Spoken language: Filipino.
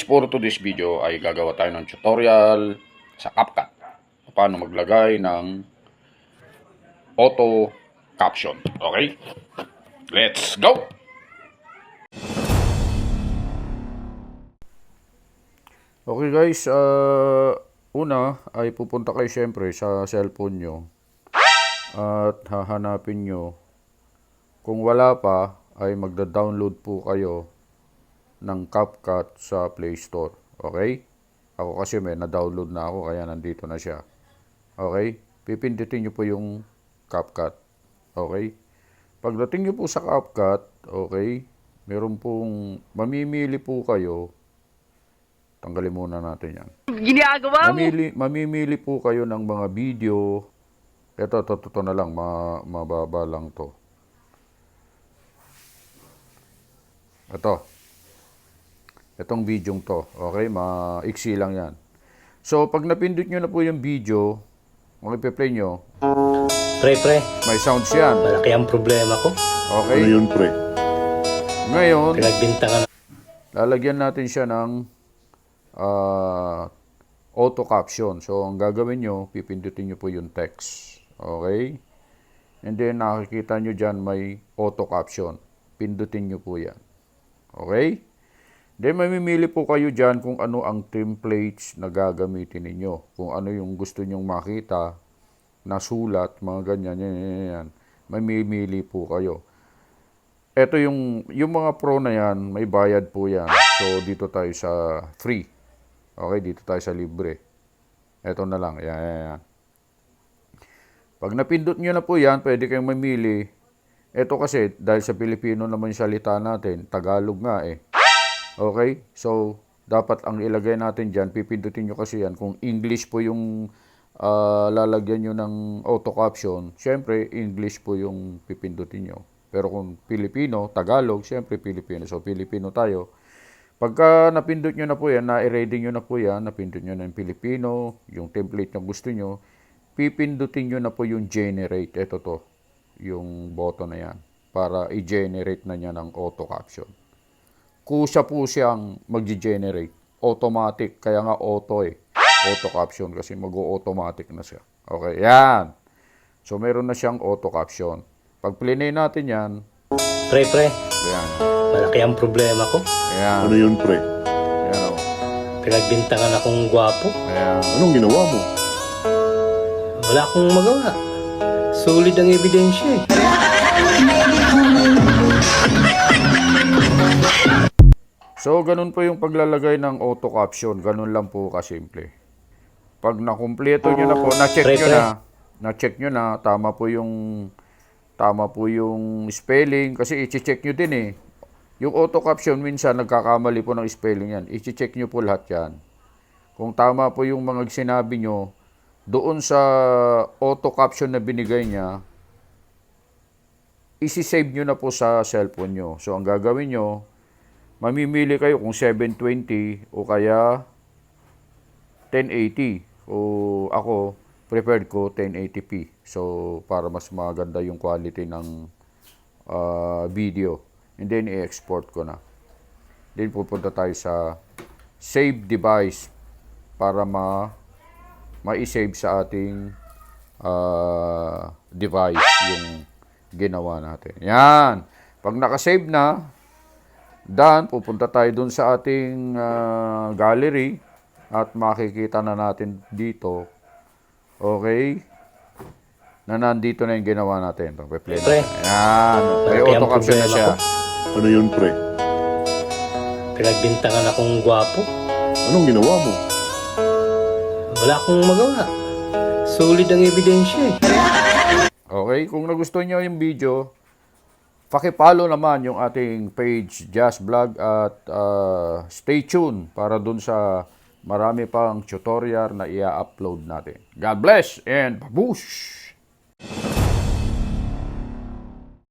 guys, for today's video ay gagawa tayo ng tutorial sa CapCut. Paano maglagay ng auto caption. Okay? Let's go! Okay guys, una ay pupunta kayo syempre sa cellphone nyo at hahanapin nyo. Kung wala pa ay magda-download po kayo ng CapCut sa Play Store. Okay? Ako kasi may na-download na ako kaya nandito na siya. Okay? Pipindutin nyo po yung CapCut. Okay? Pagdating nyo po sa CapCut, okay, meron pong mamimili po kayo. Tanggalin muna natin yan. Ginagawa mo? Mamimili po kayo ng mga video. Ito na lang. Mababa lang to. Itong video to. Okay? Maiksi lang yan. So, pag napindot nyo na po yung video, mag-play nyo. Pre, May sounds yan. malaki ang problema ko. Okay? Ano yun, pre? Ngayon, Pinagbintangan lalagyan natin siya ng auto caption. So, ang gagawin nyo, pipindutin nyo po yung text. Okay? And then, nakikita nyo dyan may auto caption. Pindutin nyo po yan. Okay? Then, mamimili po kayo dyan kung ano ang templates na gagamitin ninyo. Kung ano yung gusto nyong makita na sulat, mga ganyan, yan. Mamimili po kayo. Ito yung mga pro na yan, may bayad po yan. So, dito tayo sa free. Okay, dito tayo sa libre. Ito na lang. Yan. Pag napindot nyo na po yan, pwede kayong mamili. Ito kasi, dahil sa Pilipino naman yung salita natin, Tagalog nga eh. Okay? So, dapat ang ilagay natin dyan, pipindutin nyo kasi yan. Kung English po yung lalagyan nyo ng auto caption, syempre, English po yung pipindutin nyo. Pero kung Pilipino, Tagalog, syempre Pilipino. So, Pilipino tayo. Pagka napindot nyo na po yan, na-ready nyo na po yan, napindot nyo na yung Pilipino, yung template na gusto nyo, pipindutin nyo na po yung generate. Ito to, yung button na yan, para i-generate na niya ng auto caption. Kusa po siyang mag-generate. Automatic, kaya nga auto eh. Auto caption kasi mag-automatic na siya. Okay, yan. So, meron na siyang auto caption. Pag plinay natin yan, Pre, yan. malaki ang problema ko. Ayan. Ano yun, pre? Ayan o. Pinagbintangan akong gwapo. Ayan. Anong ginawa mo? Wala akong magawa. Solid ang ebidensya eh. So, ganun po yung paglalagay ng auto caption. Ganun lang po kasimple. Pag nakumpleto nyo na po, na-check nyo na, tama po yung spelling. Kasi i-check nyo din eh. Yung auto caption, minsan nagkakamali po ng spelling yan. I-check nyo po lahat yan. Kung tama po yung mga sinabi nyo, doon sa auto caption na binigay niya, isi-save nyo na po sa cellphone nyo. So, ang gagawin nyo, mamimili kayo kung 720 o kaya 1080. O ako, preferred ko 1080p. So, para mas maganda yung quality ng video. And then, i-export ko na. Then, pupunta tayo sa save device para ma-save sa ating device yung ginawa natin. Yan. Pag nakasave na, dan, pupunta tayo dun sa ating gallery at makikita na natin dito. Okay? Na nandito na yung ginawa natin. Pag-play Pre, natin. Yan. May malaki ang auto caption na problema siya. ko. Ano yun, pre? Pinagbintangan akong gwapo. Anong ginawa mo? Wala akong magawa. Solid ang ebidensya eh. Okay? Kung nagustuhan nyo yung video, paki-follow naman yung ating page, Just Vlog, at stay tuned para dun sa marami pang tutorial na i-upload natin. God bless and babush!